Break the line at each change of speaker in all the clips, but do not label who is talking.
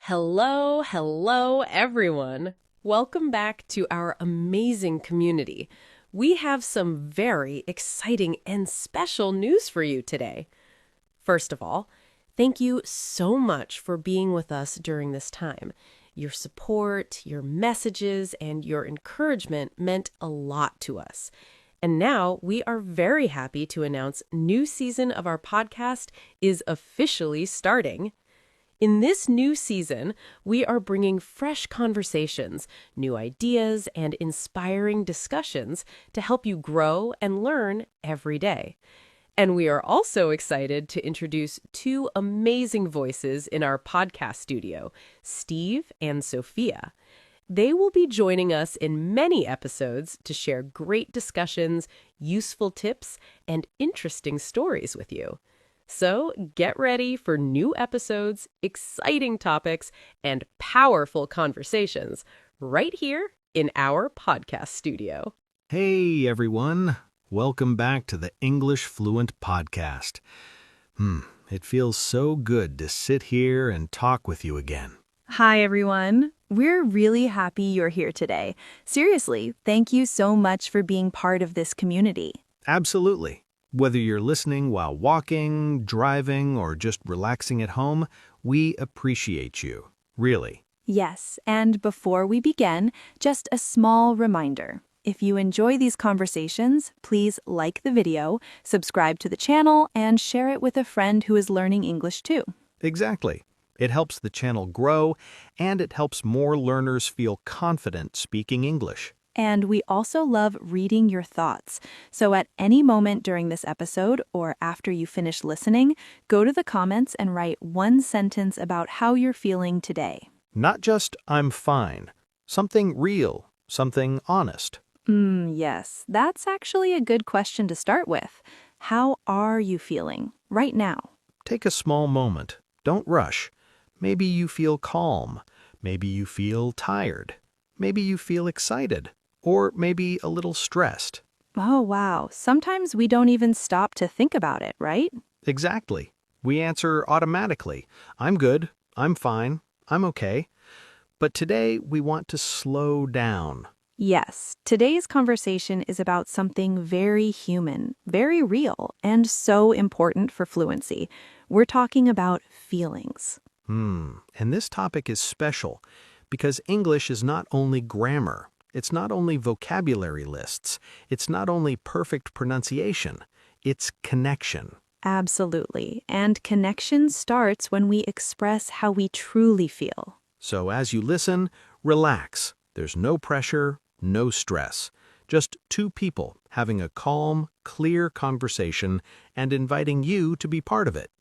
Hello, everyone. Welcome back to our amazing community. We have some very exciting and special news for you today. First of all, thank you so much for being with us during this time. Your support, your messages, and your encouragement meant a lot to us. And now we are very happy to announce new season of our podcast is officially starting. In this new season, we are bringing fresh conversations, new ideas, and inspiring discussions to help you grow and learn every day. And we are also excited to introduce two amazing voices in our podcast studio, Steve and Sophia. They will be joining us in many episodes to share great discussions, useful tips, and interesting stories with you. So get ready for new episodes, exciting topics, and powerful conversations right here in our podcast studio.
Hey everyone, welcome back to the English Fluent Podcast. It feels so good to sit here and talk with you again.
Hi, everyone. We're really happy you're here today. Seriously, thank you so much for being part of this community.
Absolutely. Whether you're listening while walking, driving, or just relaxing at home, we appreciate you, really.
Yes, and before we begin, just a small reminder. If you enjoy these conversations, please like the video, subscribe to the channel, and share it with a friend who is learning English too.
Exactly. It helps the channel grow, and it helps more learners feel confident speaking English.
And we also love reading your thoughts. So at any moment during this episode or after you finish listening, go to the comments and write one sentence about how you're feeling today.
Not just, I'm fine. Something real, something honest.
Yes, that's actually a good question to start with. How are you feeling right now?
Take a small moment. Don't rush. Maybe you feel calm. Maybe you feel tired. Maybe you feel excited. Or maybe a little stressed.
Oh, wow. Sometimes we don't even stop to think about it, right?
Exactly. We answer automatically. I'm good. I'm fine. I'm okay. But today we want to slow down.
Yes, today's conversation is about something very human, very real, and so important for fluency. We're talking about feelings.
And this topic is special because English is not only grammar. It's not only vocabulary lists. It's not only perfect pronunciation. It's connection.
Absolutely. And connection starts when we express how we truly feel.
So as you listen, relax. There's no pressure, no stress. Just two people having a calm, clear conversation and inviting you to be part of it.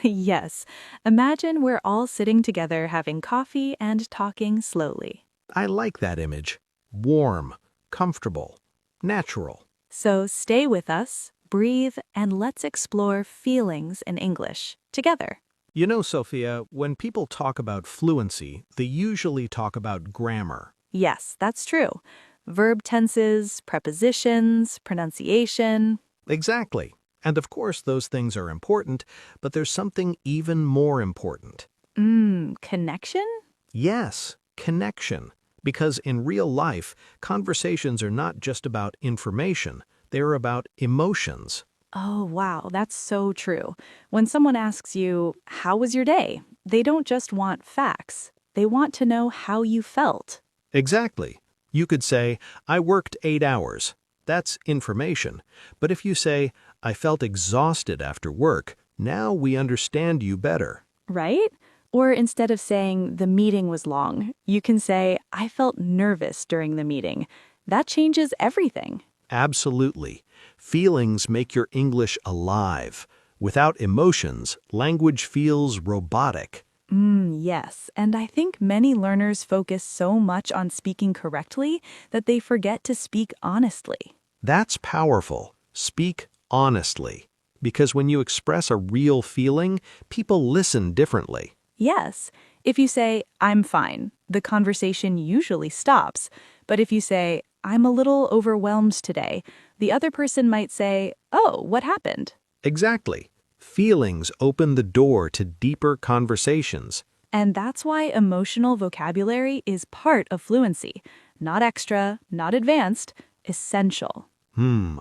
Yes. Imagine we're all sitting together having coffee and talking slowly.
I like that image. Warm, comfortable, natural.
So stay with us, breathe, and let's explore feelings in English together.
You know, Sophia, when people talk about fluency, they usually talk about grammar.
Yes, that's true. Verb tenses, prepositions, pronunciation.
Exactly. And of course, those things are important, but there's something even more important.
Connection?
Yes, connection. Because in real life, conversations are not just about information, they're about emotions.
Oh, wow, that's so true. When someone asks you, "How was your day?" they don't just want facts. They want to know how you felt.
Exactly. You could say, I worked 8 hours. That's information. But if you say, I felt exhausted after work, now we understand you better.
Right? Or instead of saying, "The meeting was long," you can say, "I felt nervous during the meeting." That changes everything.
Absolutely. Feelings make your English alive. Without emotions, language feels robotic.
Yes, and I think many learners focus so much on speaking correctly that they forget to speak honestly.
That's powerful. Speak honestly. Because when you express a real feeling, people listen differently.
Yes, if you say, "I'm fine," the conversation usually stops. But if you say, "I'm a little overwhelmed today," the other person might say, "Oh, what happened?"
Exactly. Feelings open the door to deeper conversations.
And that's why emotional vocabulary is part of fluency. Not extra, not advanced, essential.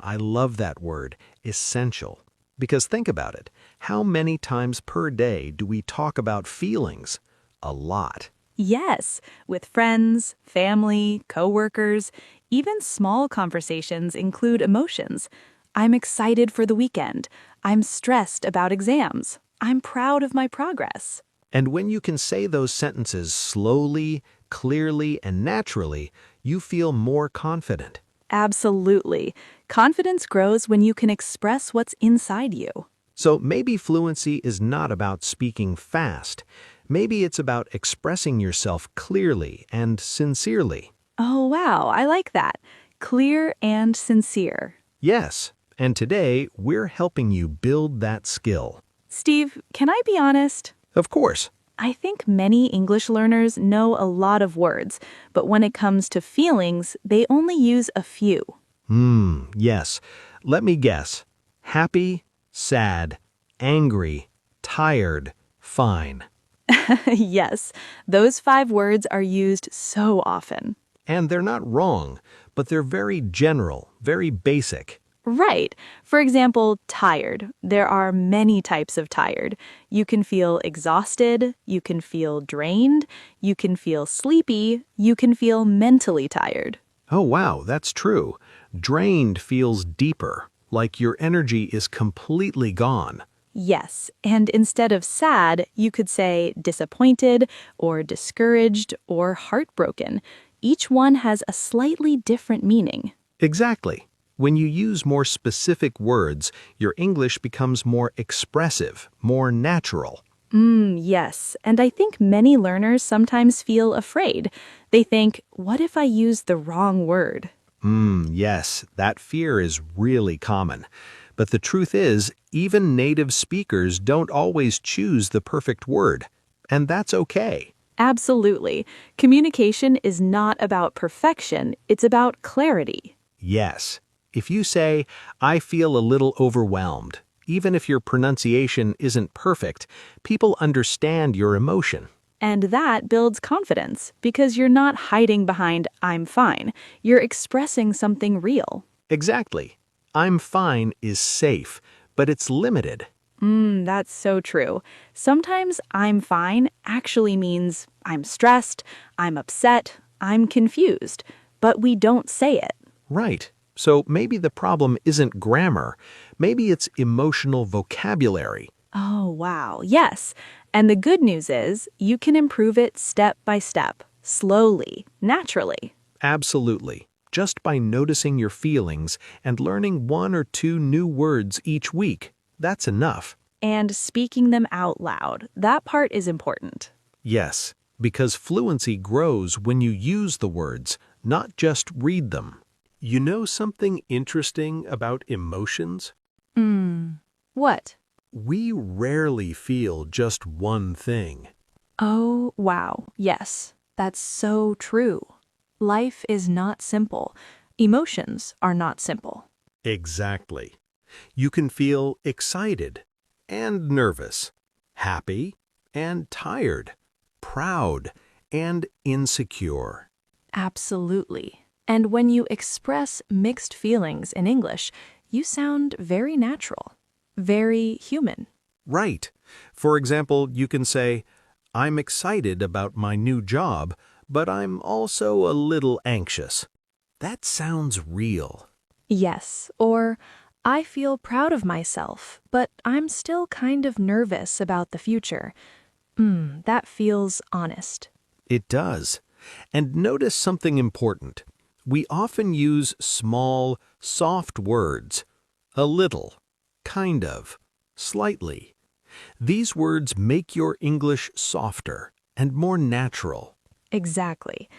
I love that word, essential. Because think about it. How many times per day do we talk about feelings? A lot.
Yes, with friends, family, coworkers, even small conversations include emotions. I'm excited for the weekend. I'm stressed about exams. I'm proud of my progress.
And when you can say those sentences slowly, clearly, and naturally, you feel more confident.
Absolutely. Confidence grows when you can express what's inside you.
So maybe fluency is not about speaking fast. Maybe it's about expressing yourself clearly and sincerely.
Oh, wow, I like that. Clear and sincere.
Yes, and today we're helping you build that skill.
Steve, can I be honest?
Of course.
I think many English learners know a lot of words, but when it comes to feelings, they only use a few.
Yes. Let me guess. Happy, sad, angry, tired, fine.
Yes, those 5 words are used so often.
And they're not wrong, but they're very general, very basic.
Right. For example, tired. There are many types of tired. You can feel exhausted, you can feel drained, you can feel sleepy, you can feel mentally tired.
Oh, wow, that's true. Drained feels deeper, like your energy is completely gone.
Yes, and instead of sad, you could say disappointed or discouraged or heartbroken. Each one has a slightly different meaning.
Exactly. When you use more specific words, your English becomes more expressive, more natural.
Yes, and I think many learners sometimes feel afraid. They think, what if I use the wrong word?
Yes, that fear is really common. But the truth is, even native speakers don't always choose the perfect word. And that's okay.
Absolutely. Communication is not about perfection, it's about clarity.
Yes. If you say, I feel a little overwhelmed, even if your pronunciation isn't perfect, people understand your emotion.
And that builds confidence because you're not hiding behind I'm fine. You're expressing something real.
Exactly. I'm fine is safe, but it's limited.
That's so true. Sometimes I'm fine actually means I'm stressed, I'm upset, I'm confused, but we don't say it.
Right. So maybe the problem isn't grammar. Maybe it's emotional vocabulary.
Oh, wow. Yes. And the good news is you can improve it step by step, slowly, naturally.
Absolutely. Just by noticing your feelings and learning 1 or 2 new words each week. That's enough.
And speaking them out loud. That part is important.
Yes, because fluency grows when you use the words, not just read them. You know something interesting about emotions?
What?
We rarely feel just one thing.
Oh, wow. Yes, that's so true. Life is not simple. Emotions are not simple.
Exactly. You can feel excited and nervous, happy and tired, proud and insecure.
Absolutely. And when you express mixed feelings in English, you sound very natural, very human.
Right. For example, you can say, I'm excited about my new job, but I'm also a little anxious. That sounds real.
Yes, or I feel proud of myself, but I'm still kind of nervous about the future. That feels honest.
It does. And notice something important. We often use small, soft words. A little, kind of, slightly. These words make your English softer and more natural.
Exactly.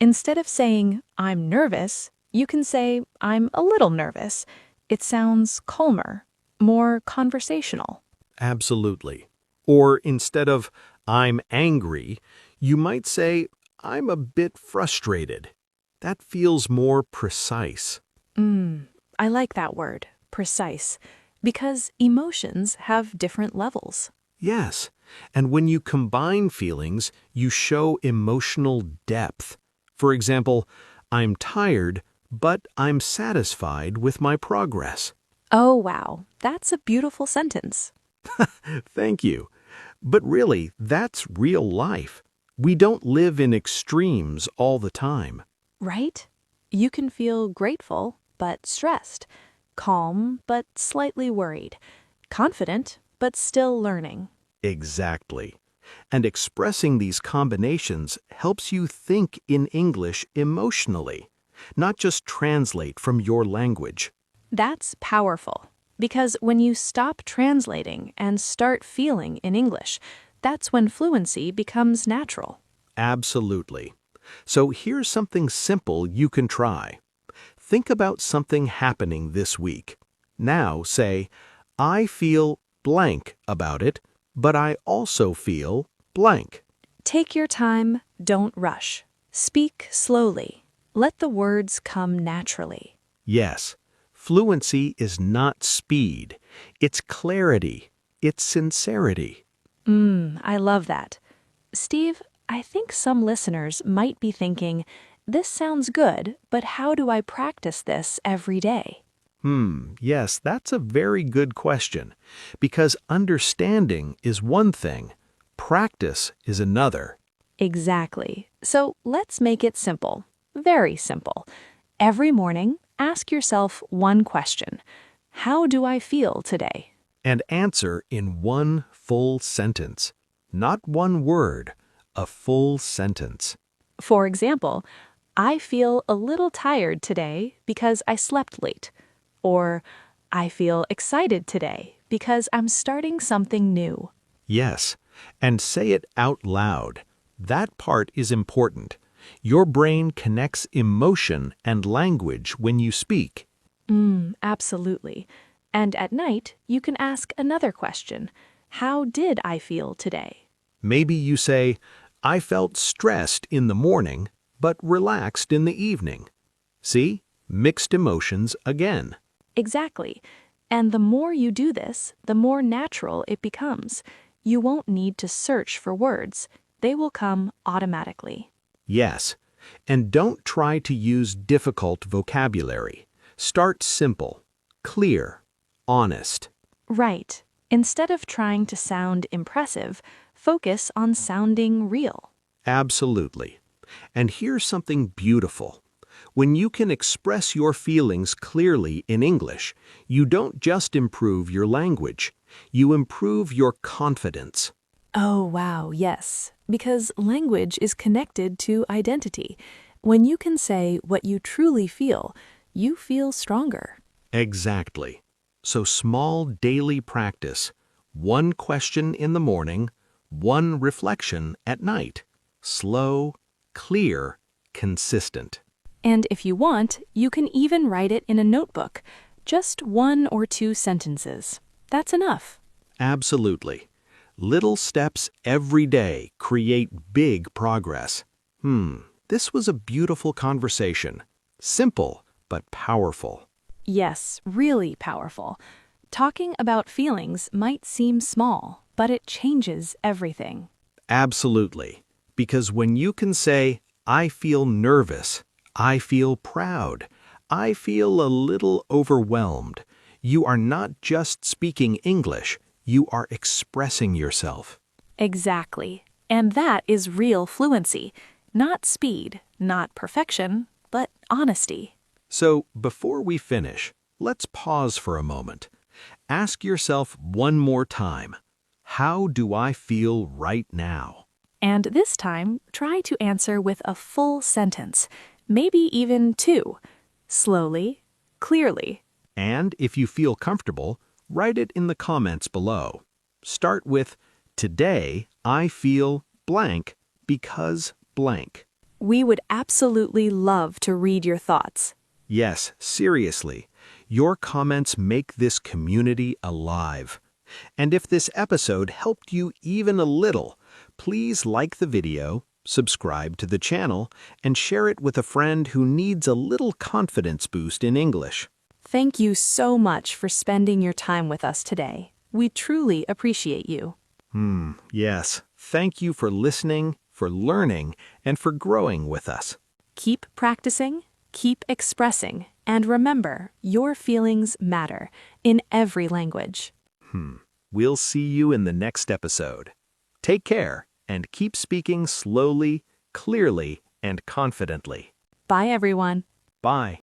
Instead of saying, I'm nervous, you can say, I'm a little nervous. It sounds calmer, more conversational.
Absolutely. Or instead of, I'm angry, you might say, I'm a bit frustrated. That feels more precise.
I like that word, precise, because emotions have different levels.
Yes, And when you combine feelings, you show emotional depth. For example, I'm tired, but I'm satisfied with my progress.
Oh, wow. That's a beautiful sentence.
Thank you. But really, that's real life. We don't live in extremes all the time.
Right? You can feel grateful, but stressed. Calm, but slightly worried. Confident, but still learning.
Exactly. And expressing these combinations helps you think in English emotionally, not just translate from your language.
That's powerful. Because when you stop translating and start feeling in English, that's when fluency becomes natural.
Absolutely. So here's something simple you can try. Think about something happening this week. Now say, I feel blank about it, but I also feel blank.
Take your time, don't rush. Speak slowly. Let the words come naturally.
Yes, fluency is not speed. It's clarity. It's sincerity.
I love that. Steve, I think some listeners might be thinking, this sounds good, but how do I practice this every day?
Yes, that's a very good question. Because understanding is one thing, practice is another.
Exactly. So let's make it simple. Very simple. Every morning, ask yourself one question. How do I feel today?
And answer in one full sentence. Not one word, a full sentence.
For example, I feel a little tired today because I slept late. Or, I feel excited today because I'm starting something new.
Yes, and say it out loud. That part is important. Your brain connects emotion and language when you speak.
Absolutely. And at night, you can ask another question. How did I feel today?
Maybe you say, I felt stressed in the morning, but relaxed in the evening. See? Mixed emotions again.
Exactly. And the more you do this, the more natural it becomes. You won't need to search for words. They will come automatically.
Yes, and don't try to use difficult vocabulary. Start simple, clear, honest.
Right. Instead of trying to sound impressive, focus on sounding real.
Absolutely. And here's something beautiful. When you can express your feelings clearly in English, you don't just improve your language, you improve your confidence.
Oh, wow, yes. Because language is connected to identity. When you can say what you truly feel, you feel stronger.
Exactly. So small daily practice. One question in the morning, one reflection at night. Slow, clear, consistent.
And if you want, you can even write it in a notebook. Just 1 or 2 sentences. That's enough.
Absolutely. Little steps every day create big progress. This was a beautiful conversation. Simple, but powerful.
Yes, really powerful. Talking about feelings might seem small, but it changes everything.
Absolutely. Because when you can say, I feel nervous, I feel proud, I feel a little overwhelmed, you are not just speaking English, you are expressing yourself.
Exactly. And that is real fluency. Not speed, not perfection, but honesty.
So, before we finish, let's pause for a moment. Ask yourself one more time, how do I feel right now?
And this time, try to answer with a full sentence, maybe even 2. Slowly, clearly.
And if you feel comfortable, write it in the comments below. Start with, today I feel blank because blank.
We would absolutely love to read your thoughts.
Yes, seriously, your comments make this community alive. And if this episode helped you even a little, please like the video, subscribe to the channel, and share it with a friend who needs a little confidence boost in English.
Thank you so much for spending your time with us today. We truly appreciate you.
Yes. Thank you for listening, for learning, and for growing with us.
Keep practicing, keep expressing, and remember, your feelings matter in every language.
We'll see you in the next episode. Take care and keep speaking slowly, clearly, and confidently.
Bye, everyone.
Bye.